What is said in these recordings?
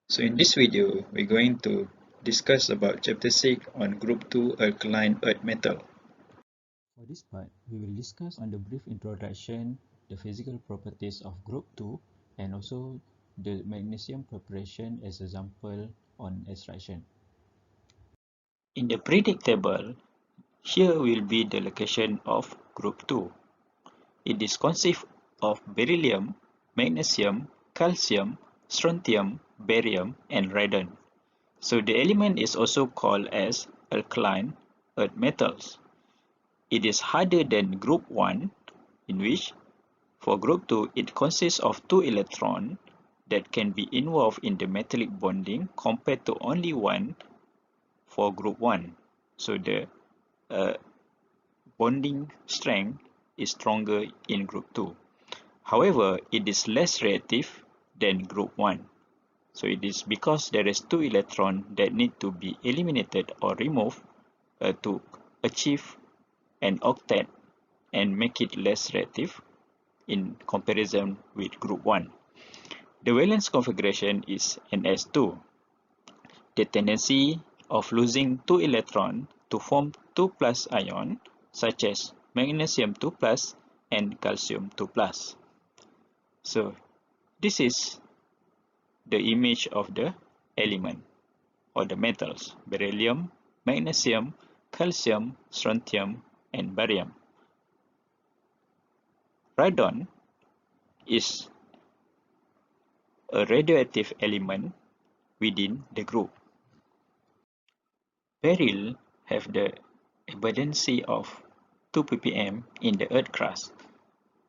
So in this video, we're going to discuss about chapter 6 on group 2 alkaline earth metal. For this part, we will discuss on the brief introduction, the physical properties of group 2 and also the magnesium preparation as example on extraction. In the periodic table, here will be the location of group 2. It is consists of beryllium, magnesium, calcium, strontium, barium, and radon. So the element is also called as alkaline earth metals. It is harder than group 1, in which for group 2 it consists of 2 electrons that can be involved in the metallic bonding compared to only one for group 1. So the bonding strength is stronger in group 2. However, it is less reactive than group 1. So it is because there is 2 electrons that need to be eliminated or removed to achieve an octet and make it less reactive in comparison with group 1. The valence configuration is Ns2. The tendency of losing 2 electrons to form 2 plus ion such as magnesium 2 plus and calcium 2 plus. So this is the image of the element or the metals: beryllium, magnesium, calcium, strontium, and barium. Radon is a radioactive element within the group. Beryl have the abundance of 2 ppm in the earth crust,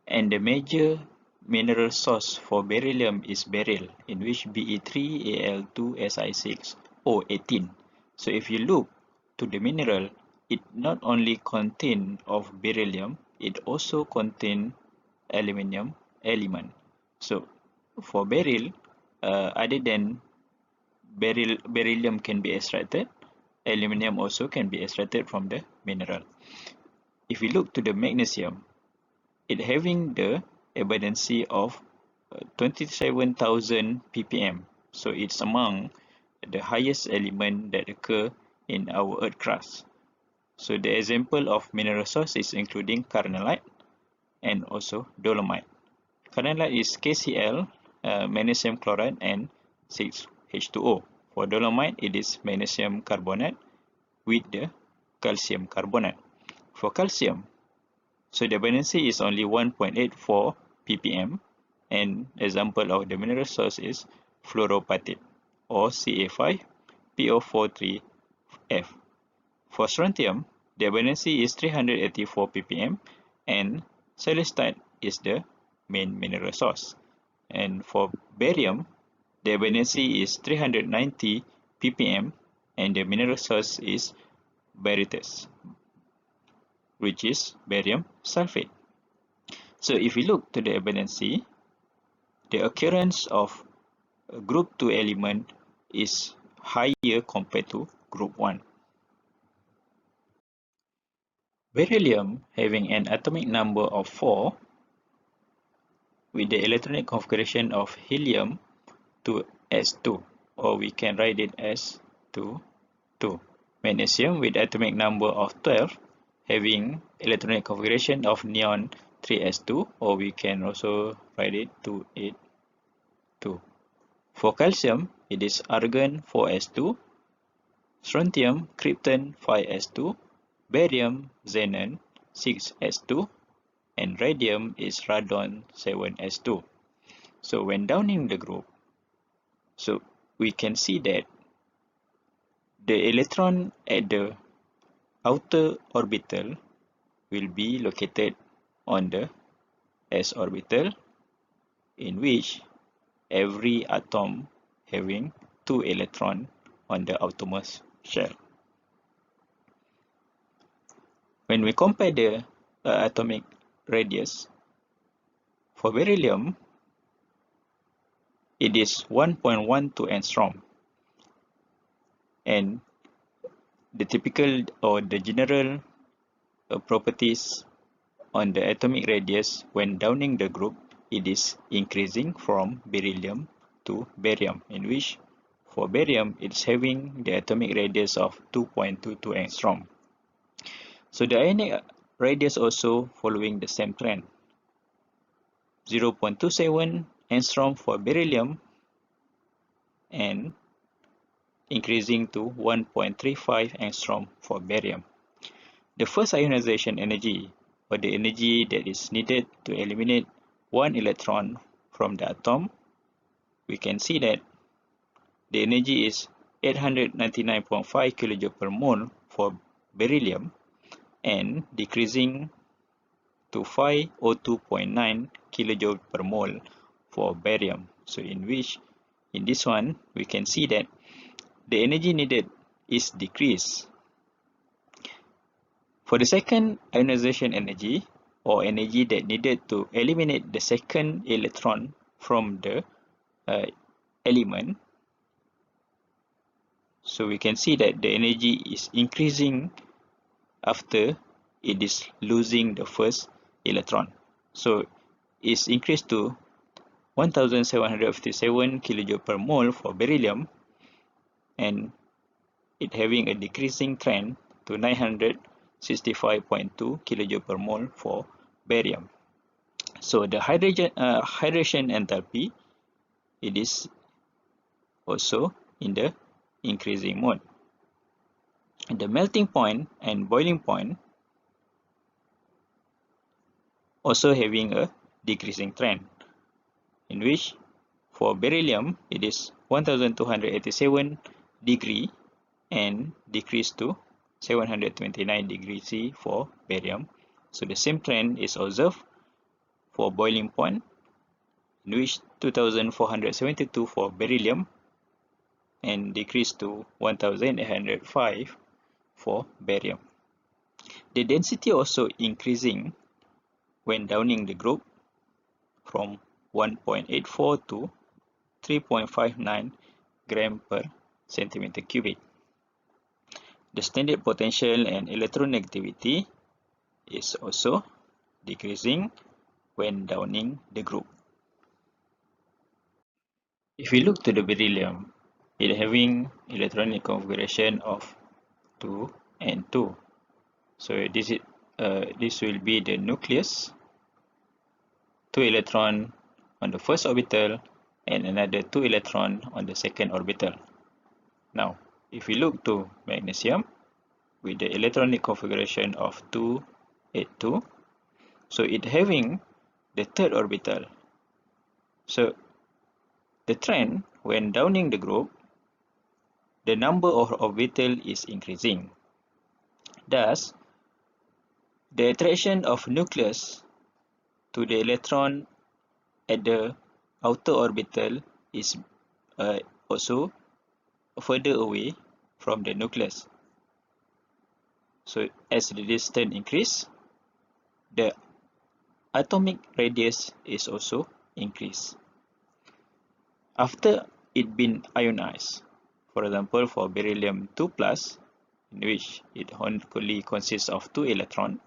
and the major mineral source for beryllium is beryl, in which Be3Al2Si6O18. So if you look to the mineral, it not only contains of beryllium, it also contains aluminium element. So for beryl, other than beryllium can be extracted, aluminium also can be extracted from the mineral. If we look to the magnesium, it having the abundance of 27,000 ppm. So it's among the highest element that occur in our earth crust. So the example of mineral sources including carnallite and also dolomite. Carnallite is KCl, magnesium chloride, and 6H2O. For dolomite, it is magnesium carbonate with the calcium carbonate. For calcium, so the abundance is only 1.84 ppm, and example of the mineral source is fluoropatite or Ca5PO43F. For strontium, the abundance is 384 ppm, and celestite is the main mineral source. And for barium, the abundance is 390 ppm, and the mineral source is barytes, which is barium sulfate. So if we look to the abundance, the occurrence of group 2 element is higher compared to group 1. Beryllium having an atomic number of 4 with the electronic configuration of helium 2s2, or we can write it as 2, 2. Magnesium with atomic number of 12 having electronic configuration of neon 3s2, or we can also write it 282. For calcium, it is argon 4s2, strontium krypton 5s2, barium xenon 6s2, and radium is radon 7s2. So when downing the group, so we can see that the electron at the outer orbital will be located on the s orbital, in which every atom having 2 electrons on the outermost shell. When we compare the atomic radius, for beryllium, it is 1.12 angstrom, and the typical or the general properties on the atomic radius when downing the group, it is increasing from beryllium to barium, in which for barium, it's having the atomic radius of 2.22 angstrom. So the ionic radius also following the same trend. 0.27 angstrom for beryllium and increasing to 1.35 angstrom for barium. The first ionization energy, or the energy that is needed to eliminate one electron from the atom, we can see that the energy is 899.5 kJ per mole for beryllium and decreasing to 502.9 kJ per mole for barium. So in this one, we can see that the energy needed is decreased. For the second ionization energy, or energy that needed to eliminate the second electron from the element, so we can see that the energy is increasing after it is losing the first electron. So it's increased to 1757 kJ per mole for beryllium and it having a decreasing trend to 965.2 kJ per mole for barium. So the hydration enthalpy, it is also in the increasing mode. And the melting point and boiling point also having a decreasing trend, in which for beryllium it is 1287 degree and decreased to 729 degrees C for barium. So the same trend is observed for boiling point, in which 2472 for beryllium and decreased to 1805 for barium. The density also increasing when downing the group from 1.84 to 3.59 gram per centimeter cubic. The standard potential and electronegativity is also decreasing when downing the group. If we look to the beryllium, it having electronic configuration of 2 and 2. So this will be the nucleus, 2 electron on the first orbital and another 2 electron on the second orbital. Now, if we look to magnesium with the electronic configuration of 282, so it having the third orbital. So the trend when downing the group, the number of orbital is increasing. Thus, the attraction of nucleus to the electron at the outer orbital is also further away from the nucleus. So as the distance increase, the atomic radius is also increased. After it been ionized, for example for beryllium 2+, in which it only consists of 2 electrons,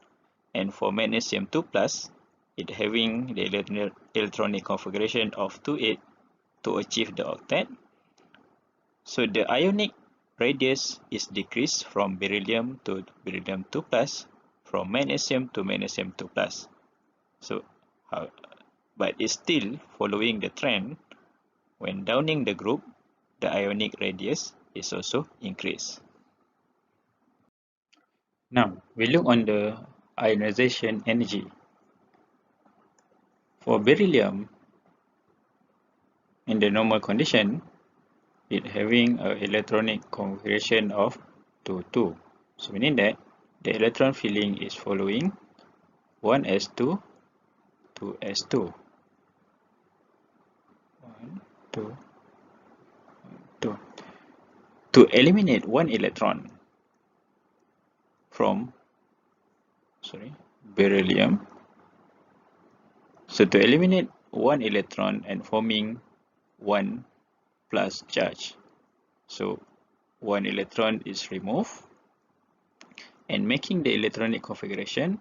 and for magnesium 2+, it having the electronic configuration of 2,8 to achieve the octet. So the ionic radius is decreased from beryllium to beryllium 2+, from magnesium to magnesium 2+. So, but it's still following the trend. When downing the group, the ionic radius is also increased. Now, we look on the ionization energy. For beryllium, in the normal condition, it having an electronic configuration of 2,2. So meaning that the electron filling is following 1s2, 2s2. 1, 2, 2. To eliminate one electron from beryllium, so to eliminate one electron and forming 1 plus charge, so one electron is removed and making the electronic configuration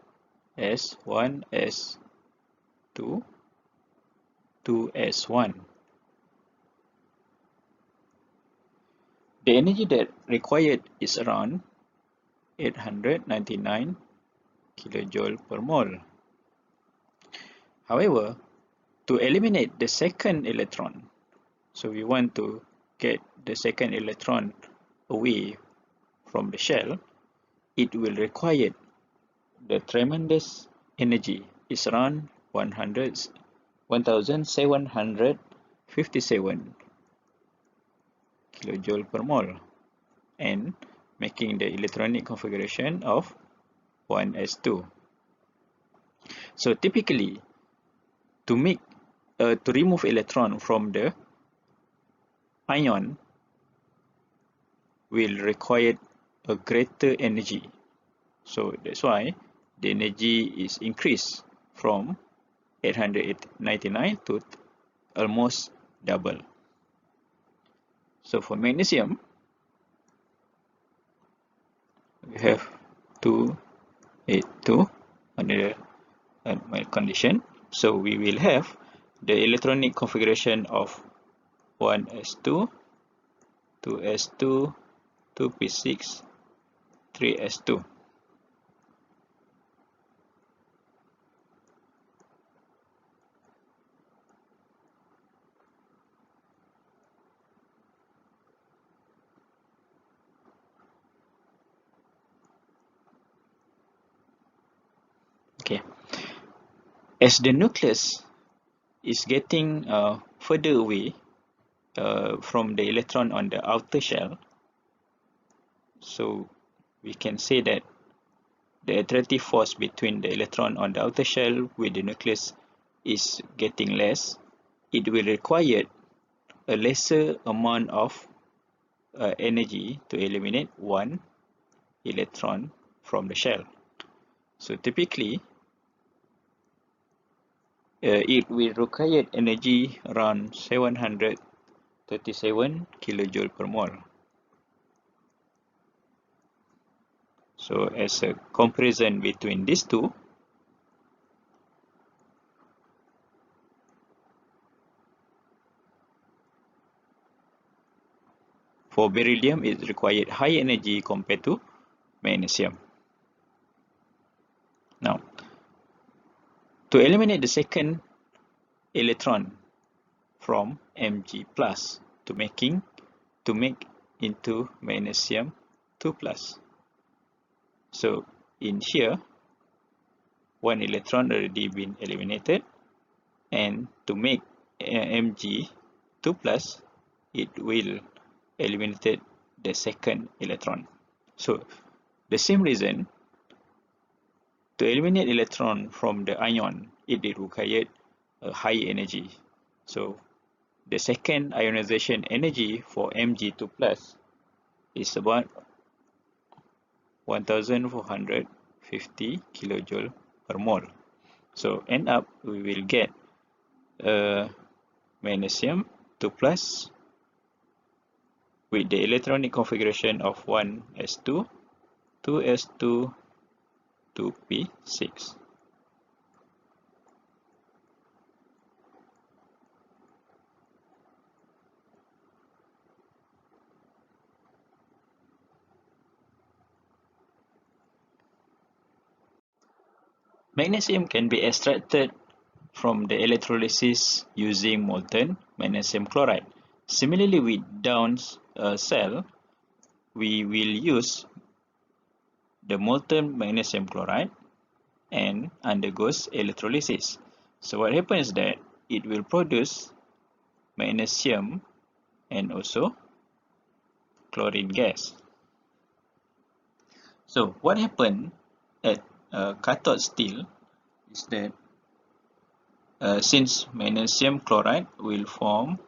as 1s2, 2s1. The energy that required is around 899 kilojoule per mole. However, to eliminate the second electron, so we want to get the second electron away from the shell, it will require the tremendous energy is around 1757 kilojoule per mole, and making the electronic configuration of 1s2. So typically, to remove electron from the ion will require a greater energy. So that's why the energy is increased from 899 to almost double. So for magnesium, we have 282 under the condition. So we will have the electronic configuration of 1s2, 2s2, 2p6, 3s2. Okay. As the nucleus is getting further away from the electron on the outer shell, so we can say that the attractive force between the electron on the outer shell with the nucleus is getting less. It will require a lesser amount of energy to eliminate one electron from the shell. So typically, it will require energy around 737 kilojoule per mole. So as a comparison between these two, for beryllium it required high energy compared to magnesium. Now, to eliminate the second electron from Mg plus to make into magnesium 2 plus. So in here, one electron already been eliminated, and to make Mg 2 plus, it will eliminate the second electron. So the same reason, to eliminate electron from the ion, it required a high energy. So the second ionization energy for Mg2 plus is about 1450 kilojoule per mole. So end up we will get magnesium 2 plus with the electronic configuration of 1s2, 2s2, 2p6. Magnesium can be extracted from the electrolysis using molten magnesium chloride. Similarly, with Down's cell, we will use the molten magnesium chloride and undergoes electrolysis. So what happens is that it will produce magnesium and also chlorine gas. So what happened at cathode steel is that since magnesium chloride will form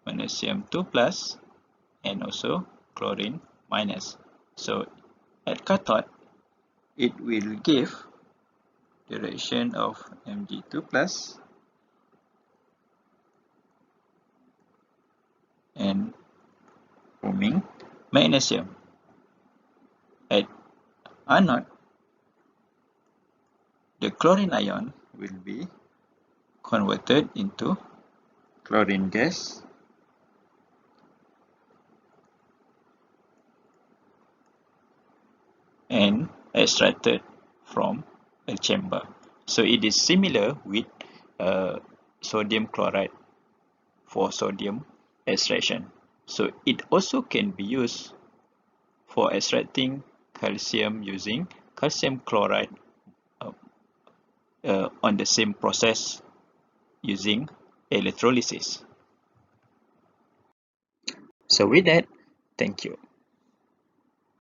magnesium 2 plus and also chlorine minus. So at cathode, it will give the reaction of Mg2 plus and forming magnesium. At anode, the chlorine ion will be converted into chlorine gas and extracted from a chamber. So it is similar with sodium chloride for sodium extraction. So it also can be used for extracting calcium using calcium chloride on the same process using electrolysis. So with that, thank you.